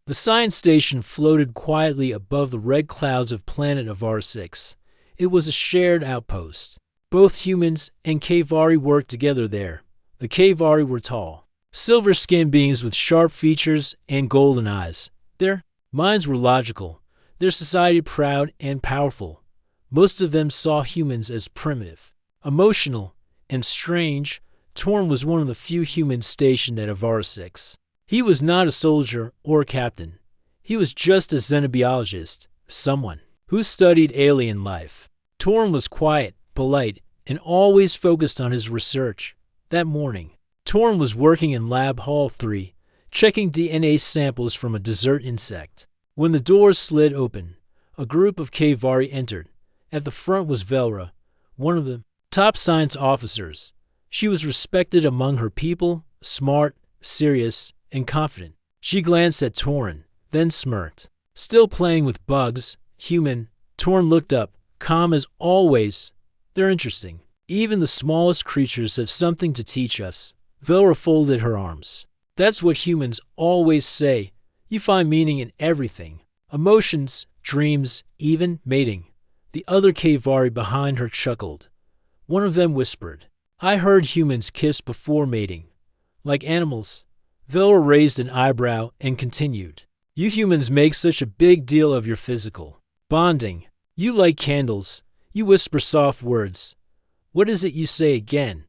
The science station floated quietly above the red clouds of planet Avar 6. It was a shared outpost. Both humans and K'vari worked together there. The K'vari were tall, silver-skinned beings with sharp features and golden eyes. Their minds were logical, their society proud and powerful. Most of them saw humans as primitive, emotional, and strange. Torn was one of the few humans stationed at Avar 6. He was not a soldier or a captain. He was just a xenobiologist, someone who studied alien life. Torn was quiet, polite, and always focused on his research. That morning, Torn was working in Lab Hall 3, checking DNA samples from a desert insect. When the doors slid open, a group of K'vari entered. At the front was Velra, one of the top science officers. She was respected among her people, smart, serious, and confident. She glanced at Torn, then smirked. Still playing with bugs, human, Torn looked up, calm as always. They're interesting. Even the smallest creatures have something to teach us. Velra folded her arms. That's what humans always say. You find meaning in everything. Emotions, dreams, even mating. The other K'vari behind her chuckled. One of them whispered, I heard humans kiss before mating. Like animals. Velra raised an eyebrow and continued. You humans make such a big deal of your physical bonding. You light candles. You whisper soft words. What is it you say again?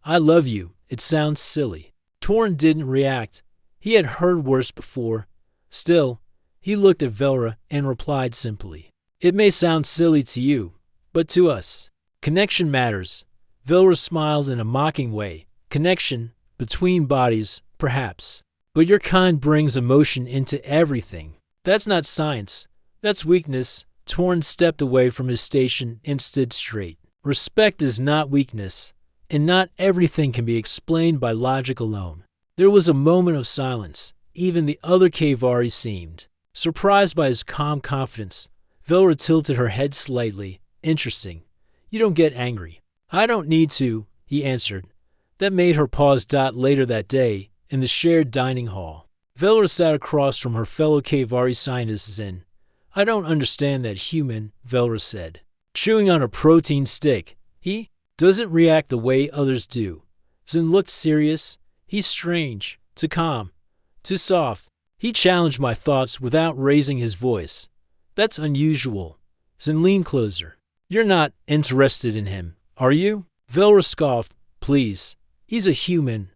I love you. It sounds silly. Torn didn't react. He had heard worse before. Still, he looked at Velra and replied simply. It may sound silly to you, but to us, connection matters. Velra smiled in a mocking way. Connection, between bodies, perhaps. But your kind brings emotion into everything. That's not science. That's weakness. Torn stepped away from his station and stood straight. Respect is not weakness, and not everything can be explained by logic alone. There was a moment of silence. Even the other K'vari seemed surprised by his calm confidence. Velra tilted her head slightly. Interesting. You don't get angry. I don't need to, he answered. That made her pause. Later that day, in the shared dining hall, Velra sat across from her fellow K'vari scientists. I don't understand that human, Velra said, chewing on a protein stick. He doesn't react the way others do. Zin looked serious. He's strange, too calm, too soft. He challenged my thoughts without raising his voice. That's unusual. Zin leaned closer. You're not interested in him, are you? Velra scoffed. Please. He's a human.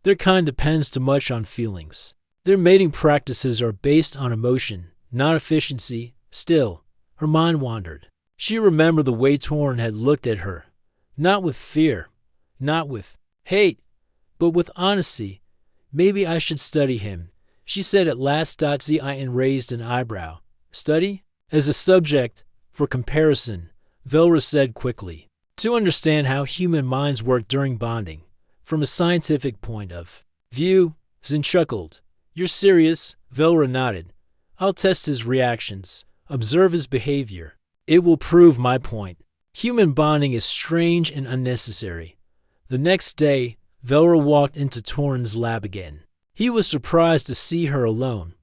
Their kind depends too much on feelings. Their mating practices are based on emotion, not efficiency. Still, her mind wandered. She remembered the way Torn had looked at her. Not with fear, not with hate, but with honesty. Maybe I should study him, she said at last. Zin raised an eyebrow. Study? As a subject, for comparison, Velra said quickly. To understand how human minds work during bonding. From a scientific point of view, Zin chuckled. You're serious? Velra nodded. I'll test his reactions, observe his behavior. It will prove my point. Human bonding is strange and unnecessary. The next day, Velra walked into Torn's lab again. He was surprised to see her alone.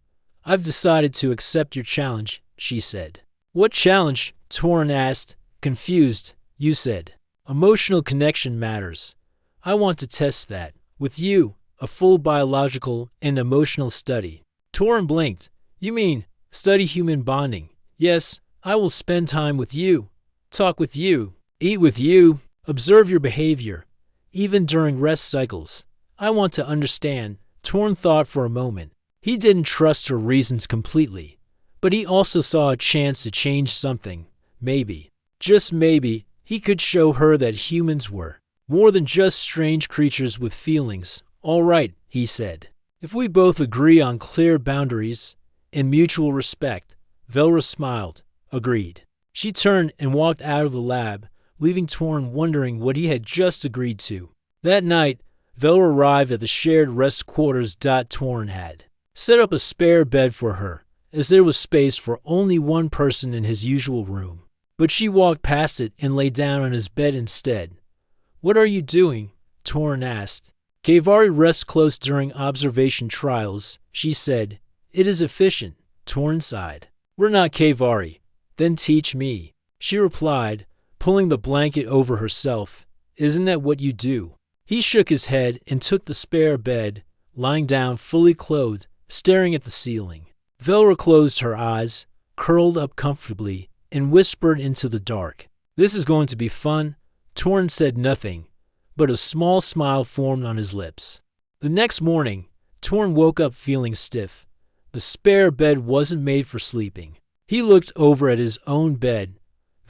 I've decided to accept your challenge, she said. What challenge? Torn asked, confused. You said, emotional connection matters. I want to test that. With you, a full biological and emotional study. Torn blinked. You mean, study human bonding? Yes, I will spend time with you, talk with you, eat with you, observe your behavior, even during rest cycles. I want to understand. Torn thought for a moment. He didn't trust her reasons completely, but he also saw a chance to change something. Maybe, just maybe, he could show her that humans were more than just strange creatures with feelings. All right, he said. If we both agree on clear boundaries and mutual respect. Velra smiled. Agreed. She turned and walked out of the lab, leaving Torn wondering what he had just agreed to. That night, Velra arrived at the shared rest quarters. Torn had set up a spare bed for her, as there was space for only one person in his usual room. But she walked past it and lay down on his bed instead. What are you doing? Torn asked. K'vari rest close during observation trials, she said. It is efficient, Torn sighed. We're not Kavari. Then teach me, she replied, pulling the blanket over herself. Isn't that what you do? He shook his head and took the spare bed, lying down fully clothed, staring at the ceiling. Velra closed her eyes, curled up comfortably, and whispered into the dark. This is going to be fun. Torn said nothing, but a small smile formed on his lips. The next morning, Torn woke up feeling stiff. The spare bed wasn't made for sleeping. He looked over at his own bed.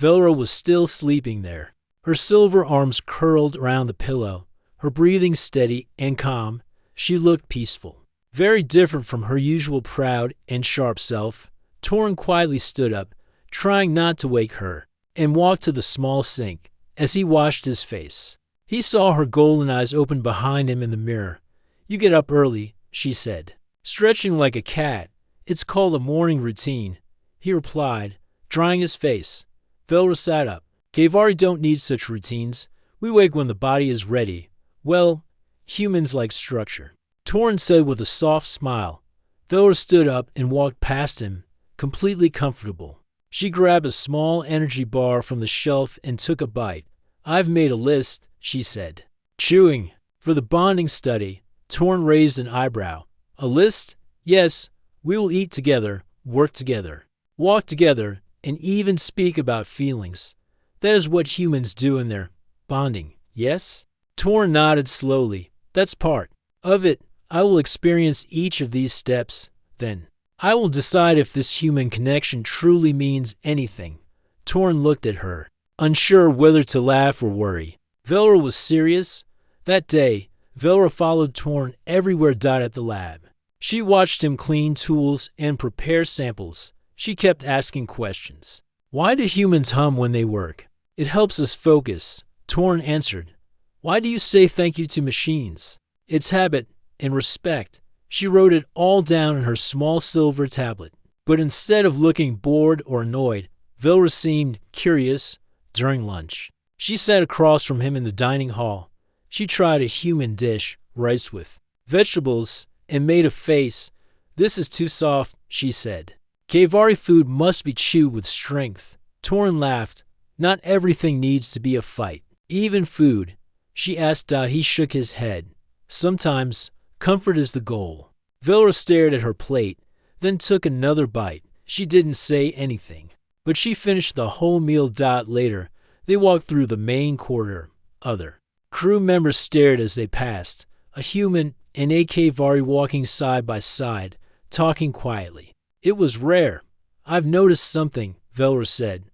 Velra was still sleeping there. Her silver arms curled around the pillow, her breathing steady and calm. She looked peaceful. Very different from her usual proud and sharp self. Torn quietly stood up, trying not to wake her, and walked to the small sink. As he washed his face, he saw her golden eyes open behind him in the mirror. You get up early, she said, stretching like a cat. It's called a morning routine, he replied, drying his face. Velra sat up. Kavari don't need such routines. We wake when the body is ready. Well, humans like structure, Torn said with a soft smile. Velra stood up and walked past him, completely comfortable. She grabbed a small energy bar from the shelf and took a bite. I've made a list, she said. Chewing. For the bonding study, Torn raised an eyebrow. A list? Yes. We will eat together, work together, walk together, and even speak about feelings. That is what humans do in their bonding, yes? Torn nodded slowly. That's part of it. I will experience each of these steps, then I will decide if this human connection truly means anything. Torn looked at her, unsure whether to laugh or worry. Velra was serious. That day, Velra followed Torn everywhere at the lab. She watched him clean tools and prepare samples. She kept asking questions. Why do humans hum when they work? It helps us focus, Torn answered. Why do you say thank you to machines? It's habit and respect. She wrote it all down in her small silver tablet. But instead of looking bored or annoyed, Velra seemed curious. During lunch, she sat across from him in the dining hall. She tried a human dish, rice with vegetables, and made a face. This is too soft, she said. Kavari food must be chewed with strength. Torn laughed. Not everything needs to be a fight. Even food, she asked. He shook his head. Sometimes, comfort is the goal. Velra stared at her plate, then took another bite. She didn't say anything, but she finished the whole meal. Later, they walked through the main corridor. Other crew members stared as they passed. A human and a Kavari walking side by side, talking quietly. It was rare. I've noticed something, Velra said.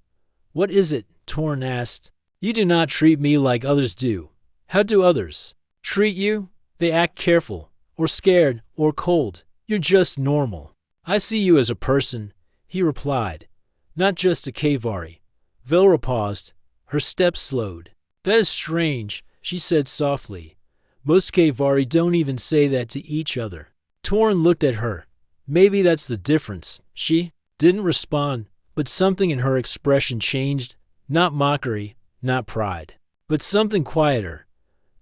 What is it? Torn asked. You do not treat me like others do. How do others treat you? They act careful, or scared, or cold. You're just normal. I see you as a person, he replied, not just a Kavari. Velra paused. Her steps slowed. That is strange, she said softly. Most Kavari don't even say that to each other. Torn looked at her. Maybe that's the difference. She didn't respond, but something in her expression changed. Not mockery, not pride, but something quieter.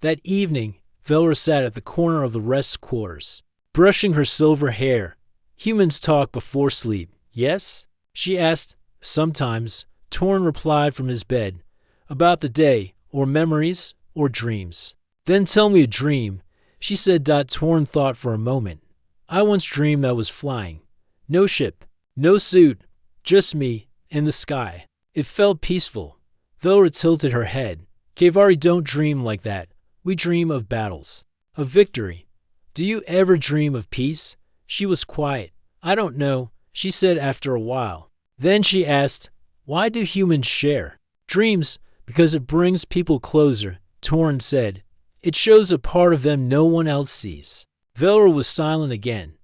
That evening, Velra sat at the corner of the rest quarters, brushing her silver hair. Humans talk before sleep, yes? She asked. Sometimes, Torn replied from his bed. About the day, or memories, or dreams. Then tell me a dream, she said. Torn thought for a moment. I once dreamed I was flying. No ship, no suit, just me, in the sky. It felt peaceful. Velra tilted her head. Kavari don't dream like that. We dream of battles, of victory. Do you ever dream of peace? She was quiet. I don't know, she said after a while. Then she asked, why do humans share dreams? Because it brings people closer, Torn said. It shows a part of them no one else sees. Velra was silent again.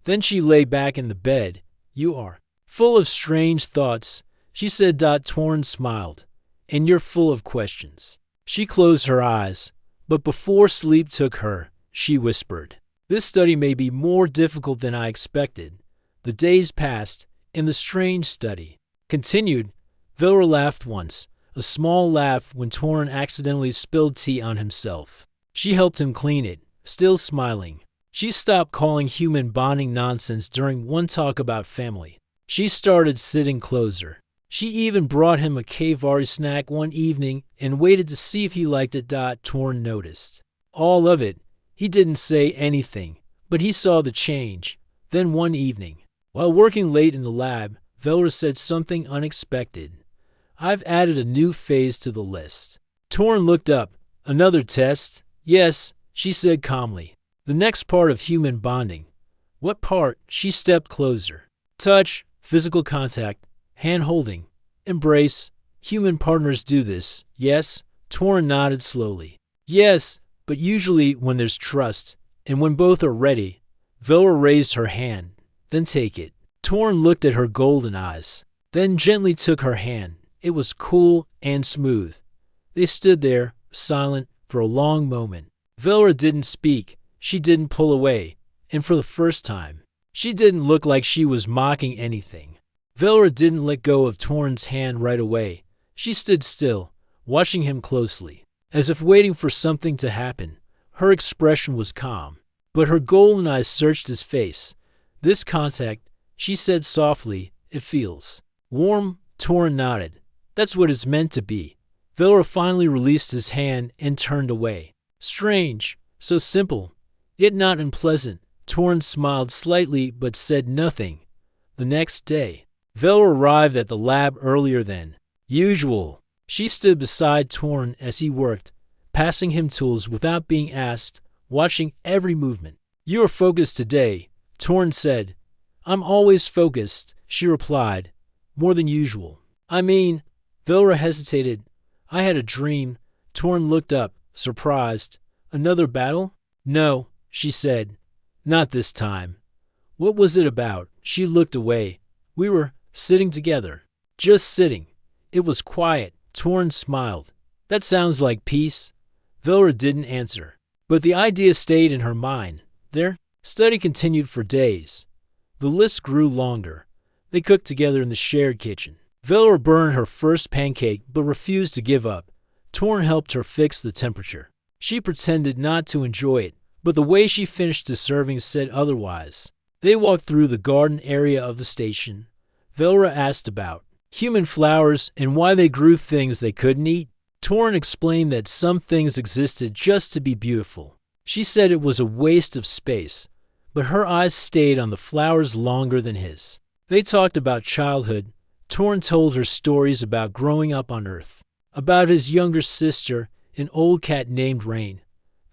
Then she lay back in the bed. You are full of strange thoughts, she said. Torn smiled. And you're full of questions. She closed her eyes, but before sleep took her, she whispered, this study may be more difficult than I expected. The days passed, and the strange study continued. Velra laughed once, a small laugh when Torn accidentally spilled tea on himself. She helped him clean it, still smiling. She stopped calling human bonding nonsense during one talk about family. She started sitting closer. She even brought him a Kvari snack one evening and waited to see if he liked it. Torn noticed all of it. He didn't say anything, but he saw the change. Then one evening, while working late in the lab, Velra said something unexpected. "I've added a new phase to the list." Torn looked up. "Another test?" "Yes," she said calmly. "The next part of human bonding." "What part?" She stepped closer. "Touch, physical contact, hand-holding, embrace. Human partners do this, yes?" Torn nodded slowly. "Yes, but usually when there's trust, and when both are ready." Velra raised her hand. "Then take it." Torn looked at her golden eyes, then gently took her hand. It was cool and smooth. They stood there, silent, for a long moment. Velra didn't speak. She didn't pull away. And for the first time, she didn't look like she was mocking anything. Velra didn't let go of Torn's hand right away. She stood still, watching him closely, as if waiting for something to happen. Her expression was calm, but her golden eyes searched his face. "This contact," she said softly, "it feels warm." Torn nodded. "That's what it's meant to be." Velra finally released his hand and turned away. Strange, so simple, yet not unpleasant. Torn smiled slightly but said nothing. The next day, Velra arrived at the lab earlier than usual. She stood beside Torn as he worked, passing him tools without being asked, watching every movement. "You are focused today," Torn said. "I'm always focused," she replied, "more than usual." "I mean," Velra hesitated. "I had a dream." Torn looked up, surprised. "Another battle?" "No," she said. "Not this time." "What was it about?" She looked away. "We were sitting together." "Just sitting." "It was quiet." Torn smiled. "That sounds like peace." Velra didn't answer, but the idea stayed in her mind. Their study continued for days. The list grew longer. They cooked together in the shared kitchen. Velra burned her first pancake but refused to give up. Torn helped her fix the temperature. She pretended not to enjoy it, but the way she finished the serving said otherwise. They walked through the garden area of the station. Velra asked about human flowers and why they grew things they couldn't eat. Torn explained that some things existed just to be beautiful. She said it was a waste of space, but her eyes stayed on the flowers longer than his. They talked about childhood. Torn told her stories about growing up on Earth, about his younger sister, an old cat named Rain.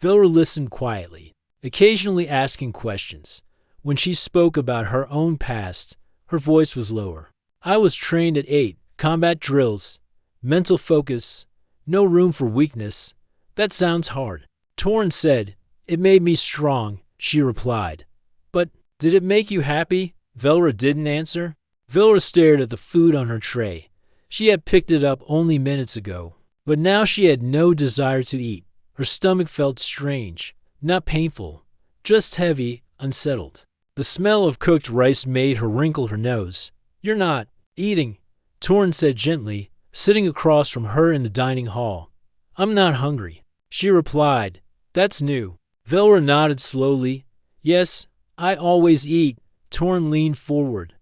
Velra listened quietly, occasionally asking questions. When she spoke about her own past, her voice was lower. "I was trained at 8, combat drills, mental focus, no room for weakness." "That sounds hard." Torn said. "It made me strong," she replied. "But did it make you happy?" Velra didn't answer. Velra stared at the food on her tray. She had picked it up only minutes ago, but now she had no desire to eat. Her stomach felt strange, not painful, just heavy, unsettled. The smell of cooked rice made her wrinkle her nose. "You're not eating," Torn said gently, sitting across from her in the dining hall. "I'm not hungry," she replied. "That's new." Velra nodded slowly. "Yes, I always eat." Torn leaned forward.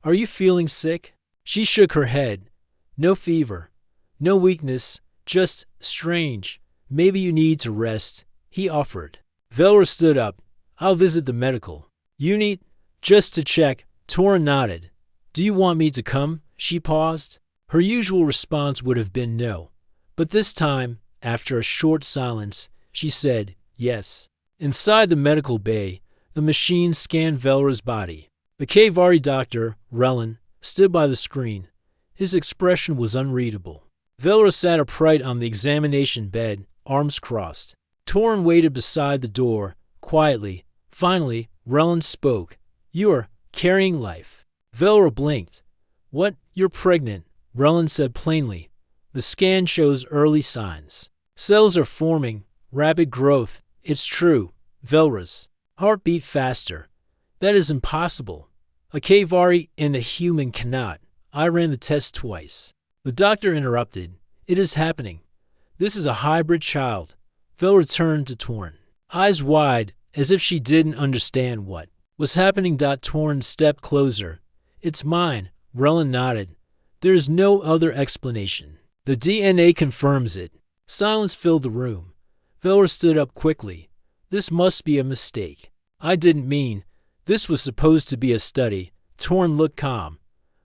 "Are you feeling sick?" She shook her head. "No fever, no weakness, just strange. Maybe you need to rest," he offered. Velra stood up. "I'll visit the medical." "You need just to check." Torn nodded. "Do you want me to come?" She paused. Her usual response would have been no, but this time, after a short silence, she said yes. Inside the medical bay, the machine scanned Velra's body. The Kvari doctor, Relin, stood by the screen. His expression was unreadable. Velra sat upright on the examination bed, arms crossed. Torn waited beside the door, quietly. Finally, Relin spoke. "You are carrying life." Velra blinked. "What? You're pregnant," Relin said plainly. "The scan shows early signs. Cells are forming, rapid growth." "It's true." Velra's heart beat faster. "That is impossible. A Kvari and a human cannot. I ran the test twice." The doctor interrupted. "It is happening. This is a hybrid child." Velra turned to Torn. Eyes wide, as if she didn't understand what was happening. Torn stepped closer. It's mine, Relin nodded. There is no other explanation. The DNA confirms it. Silence filled the room. Velra stood up quickly. This must be a mistake. I didn't mean. This was supposed to be a study. Torn looked calm,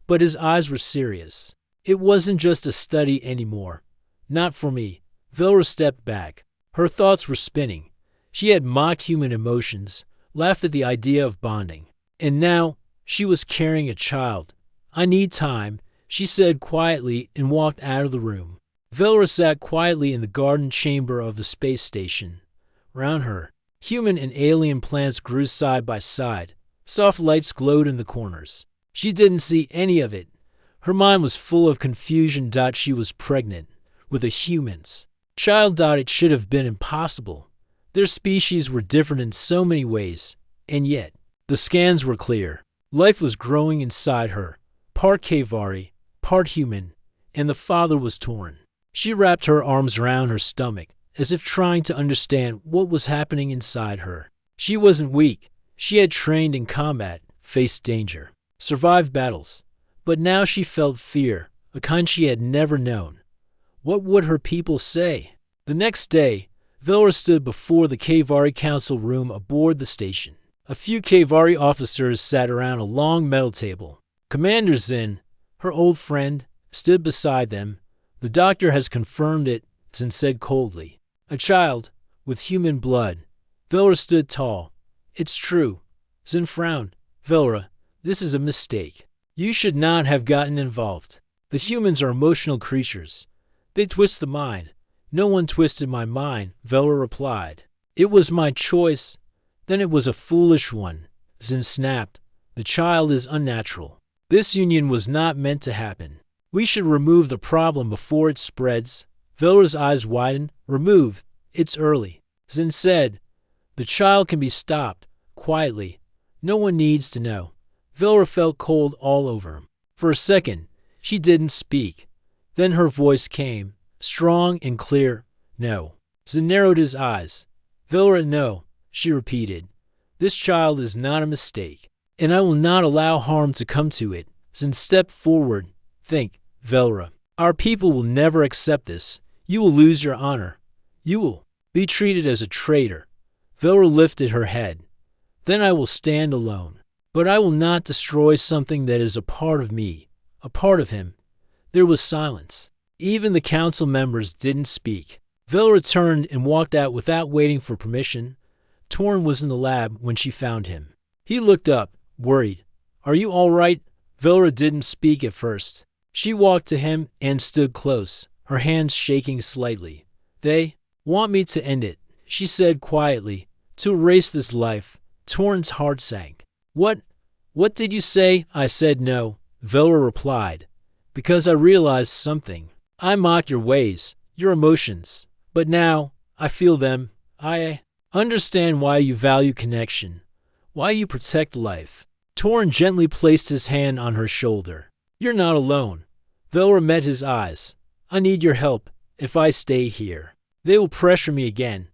but his eyes were serious. It wasn't just a study anymore. Not for me. Velra stepped back. Her thoughts were spinning. She had mocked human emotions, laughed at the idea of bonding. And now, she was carrying a child. I need time, she said quietly and walked out of the room. Velra sat quietly in the garden chamber of the space station. Round her, human and alien plants grew side by side. Soft lights glowed in the corners. She didn't see any of it. Her mind was full of confusion. She was pregnant with a human's child. It should have been impossible. Their species were different in so many ways, and yet, the scans were clear. Life was growing inside her, part Kavari, part human, and the father was Torn. She wrapped her arms around her stomach, as if trying to understand what was happening inside her. She wasn't weak. She had trained in combat, faced danger, survived battles. But now she felt fear, a kind she had never known. What would her people say? The next day, Velra stood before the Kavari council room aboard the station. A few Kavari officers sat around a long metal table. Commander Zin, her old friend, stood beside them. The doctor has confirmed it, Zin said coldly. A child, with human blood. Velra stood tall. It's true. Zin frowned. Velra, this is a mistake. You should not have gotten involved. The humans are emotional creatures. They twist the mind. No one twisted my mind, Velra replied. It was my choice. Then it was a foolish one. Zin snapped. The child is unnatural. This union was not meant to happen. We should remove the problem before it spreads. Velra's eyes widened. Remove. It's early. Zin said. The child can be stopped. Quietly. No one needs to know. Velra felt cold all over him. For a second, she didn't speak. Then her voice came, strong and clear. No. Zin narrowed his eyes. Velra, no, she repeated. This child is not a mistake, and I will not allow harm to come to it. Zin stepped forward. Think, Velra. Our people will never accept this. You will lose your honor. You will be treated as a traitor. Velra lifted her head. Then I will stand alone. But I will not destroy something that is a part of me, a part of him. There was silence. Even the council members didn't speak. Velra turned and walked out without waiting for permission. Torn was in the lab when she found him. He looked up, worried. Are you all right? Velra didn't speak at first. She walked to him and stood close, her hands shaking slightly. They want me to end it, she said quietly, to erase this life. Torn's heart sank. What did you say? I said no, Velra replied. Because I realized something. I mocked your ways, your emotions. But now, I feel them. I understand why you value connection, why you protect life. Torn gently placed his hand on her shoulder. You're not alone. Velra met his eyes. I need your help if I stay here. They will pressure me again.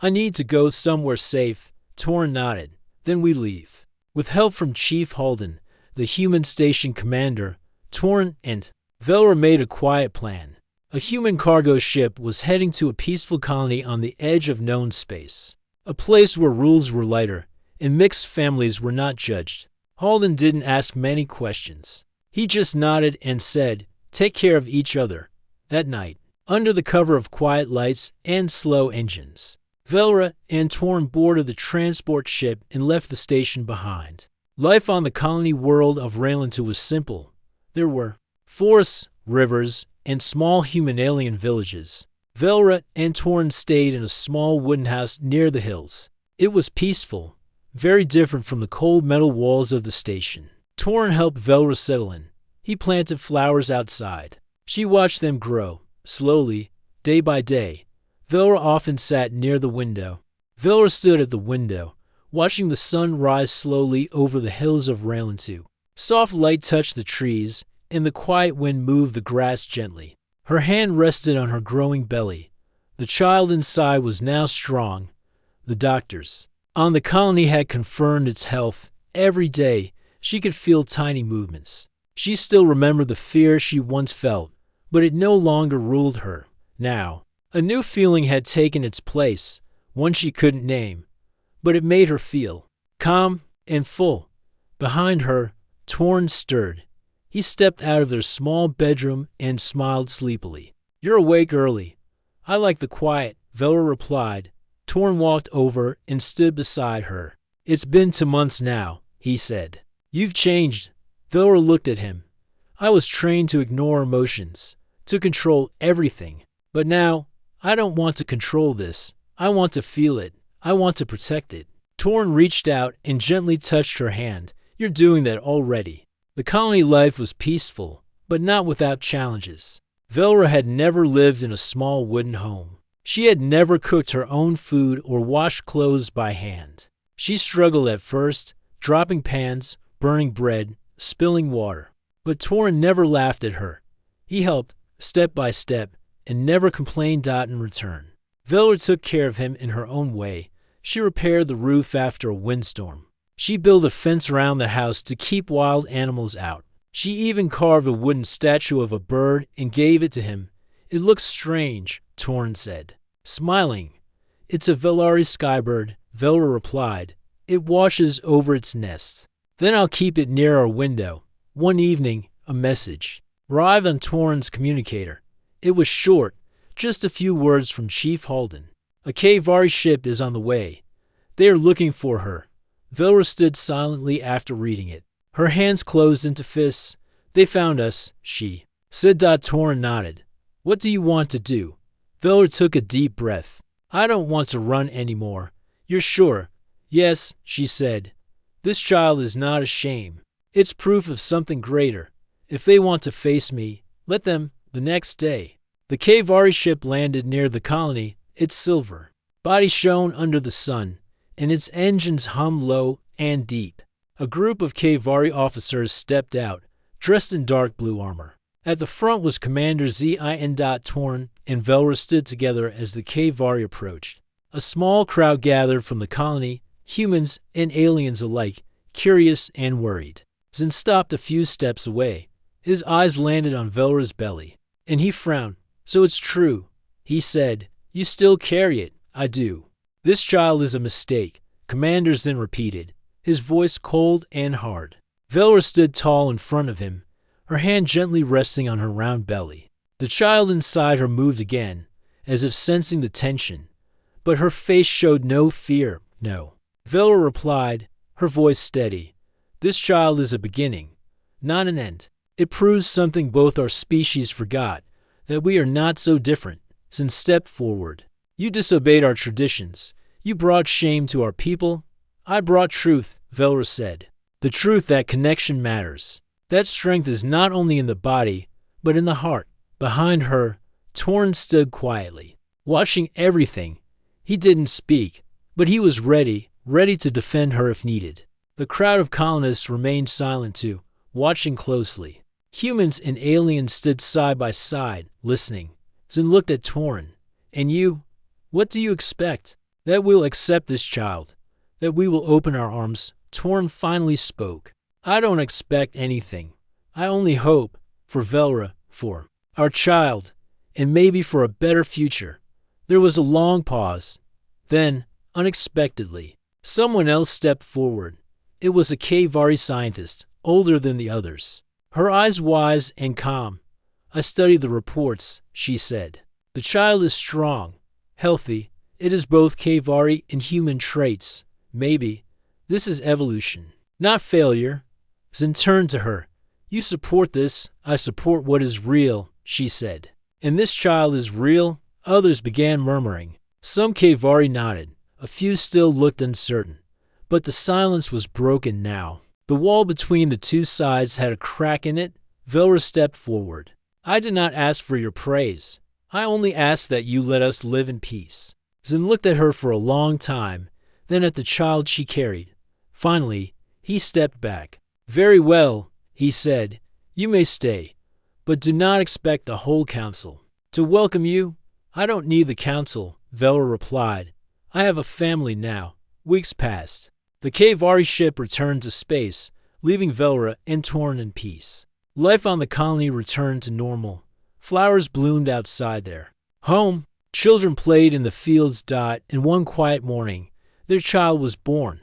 I need to go somewhere safe. Torn nodded. Then we leave. With help from Chief Halden, the human station commander, Torn and Velra made a quiet plan. A human cargo ship was heading to a peaceful colony on the edge of known space, a place where rules were lighter and mixed families were not judged. Halden didn't ask many questions. He just nodded and said, take care of each other. That night, under the cover of quiet lights and slow engines, Velra and Torn boarded the transport ship and left the station behind. Life on the colony world of Raylantu was simple. There were forests, rivers, and small human alien villages. Velra and Torn stayed in a small wooden house near the hills. It was peaceful, very different from the cold metal walls of the station. Torn helped Velra settle in. He planted flowers outside. She watched them grow, slowly, day by day. Velra often sat near the window. Velra stood at the window, watching the sun rise slowly over the hills of Raylantu. Soft light touched the trees, and the quiet wind moved the grass gently. Her hand rested on her growing belly. The child inside was now strong. The doctors on the colony had confirmed its health. Every day, she could feel tiny movements. She still remembered the fear she once felt, but it no longer ruled her. Now, a new feeling had taken its place, one she couldn't name, but it made her feel calm and full. Behind her, Torn stirred. He stepped out of their small bedroom and smiled sleepily. "You're awake early. I like the quiet," Velra replied. Torn walked over and stood beside her. "It's been 2 months now," he said. "You've changed." Velra looked at him. "I was trained to ignore emotions, to control everything. But now, I don't want to control this. I want to feel it. I want to protect it." Torn reached out and gently touched her hand. "You're doing that already." The colony life was peaceful, but not without challenges. Velra had never lived in a small wooden home. She had never cooked her own food or washed clothes by hand. She struggled at first, dropping pans, burning bread, spilling water. But Torn never laughed at her. He helped, step by step, and never complained in return. Velra took care of him in her own way. She repaired the roof after a windstorm. She built a fence around the house to keep wild animals out. She even carved a wooden statue of a bird and gave it to him. "It looks strange," Torn said, smiling. "It's a Velari skybird," Velra replied. "It washes over its nest. Then I'll keep it near our window." One evening, a message arrived on Torn's communicator. It was short, just a few words from Chief Halden. "A Kvari ship is on the way. They are looking for her." Velra stood silently after reading it. Her hands closed into fists. "They found us," she said. Torn nodded. "What do you want to do?" Velra took a deep breath. "I don't want to run anymore." "You're sure?" "Yes," she said. "This child is not a shame. It's proof of something greater. If they want to face me, let them." The next day, the Kvari ship landed near the colony. Its silver body shone under the sun, and its engines hummed low and deep. A group of Kvari officers stepped out, dressed in dark blue armor. At the front was Commander Zin. Torn and Velra stood together as the Kvari approached. A small crowd gathered from the colony, humans and aliens alike, curious and worried. Zin stopped a few steps away. His eyes landed on Velra's belly, and he frowned. "So it's true," he said. "You still carry it." "I do." "This child is a mistake," Commander Zin repeated, his voice cold and hard. Velra stood tall in front of him, her hand gently resting on her round belly. The child inside her moved again, as if sensing the tension, but her face showed no fear. "No." Velra replied, her voice steady. "This child is a beginning, not an end. It proves something both our species forgot, that we are not so different." Zin stepped forward. "You disobeyed our traditions. You brought shame to our people." "I brought truth," Velra said. "The truth that connection matters. That strength is not only in the body, but in the heart." Behind her, Torn stood quietly, watching everything. He didn't speak, but he was ready to defend her if needed. The crowd of colonists remained silent too, watching closely. Humans and aliens stood side by side, listening. Zin looked at Torn. "And you? What do you expect?" "That we'll accept this child. That we will open our arms." Torn finally spoke. "I don't expect anything. I only hope, for Velra, for our child, and maybe for a better future." There was a long pause. Then, unexpectedly, someone else stepped forward. It was a Kvari scientist, older than the others. Her eyes wise and calm. "I studied the reports," she said. "The child is strong, healthy. It is both Kvari and human traits. Maybe this is evolution, not failure." Zin turned to her. "You support this. I support what is real," she said. "And this child is real?" Others began murmuring. Some Kvari nodded. A few still looked uncertain. But the silence was broken now. The wall between the two sides had a crack in it. Velra stepped forward. "I did not ask for your praise. I only ask that you let us live in peace." Zin looked at her for a long time, then at the child she carried. Finally, he stepped back. "Very well," he said. "You may stay, but do not expect the whole council to welcome you." "I don't need the council," Velra replied. "I have a family now. Weeks passed. The Kvari ship returned to space, leaving Velra and Torn in peace. Life on the colony returned to normal. Flowers bloomed outside their home. Children played in the fields. And one quiet morning, their child was born,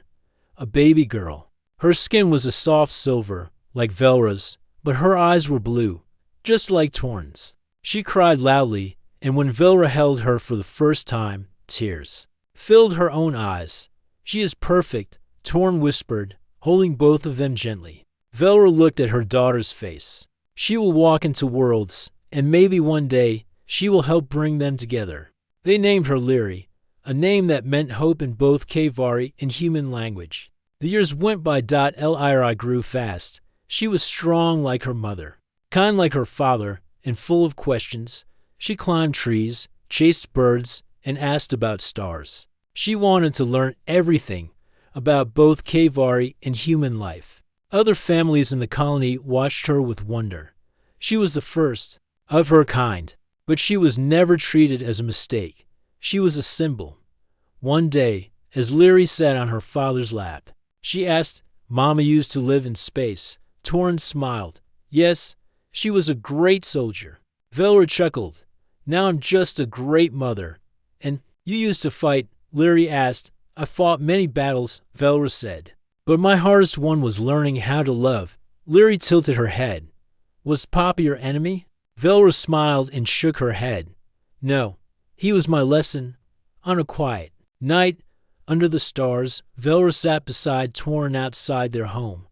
a baby girl. Her skin was a soft silver, like Velra's, but her eyes were blue, just like Torn's. She cried loudly, and when Velra held her for the first time, tears filled her own eyes. "She is perfect," Torn whispered, holding both of them gently. Velra looked at her daughter's face. "She will walk into worlds, and maybe one day she will help bring them together." They named her Lyri, a name that meant hope in both Kvari and human language. The years went by. Lyri grew fast. She was strong like her mother, kind like her father, and full of questions. She climbed trees, chased birds, and asked about stars. She wanted to learn everything about both Kvari and human life. Other families in the colony watched her with wonder. She was the first of her kind, but she was never treated as a mistake. She was a symbol. One day, as Lyri sat on her father's lap, she asked, "Mama used to live in space." Torn smiled. "Yes, she was a great soldier." Velra chuckled. "Now I'm just a great mother." "And you used to fight?" Lyri asked. "I fought many battles," Velra said. "But my hardest one was learning how to love." Lyri tilted her head. "Was Papa your enemy?" Velra smiled and shook her head. "No, he was my lesson." On a quiet night, under the stars, Velra sat beside Torn outside their home.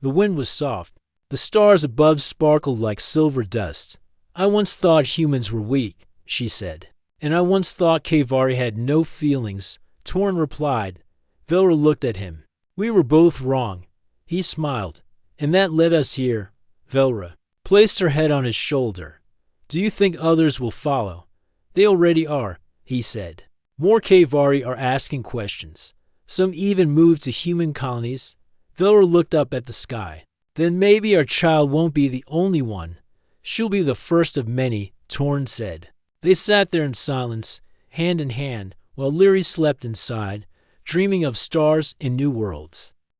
The wind was soft. The stars above sparkled like silver dust. "I once thought humans were weak," she said. "And I once thought Kvari had no feelings," Torn replied. Velra looked at him. "We were both wrong." He smiled. "And that led us here." Velra placed her head on his shoulder. "Do you think others will follow?" "They already are," he said. "More Kvari are asking questions. Some even moved to human colonies." Velra looked up at the sky. "Then maybe our child won't be the only one. She'll be the first of many," Torn said. They sat there in silence, hand in hand, while Lyri slept inside, dreaming of stars and new worlds.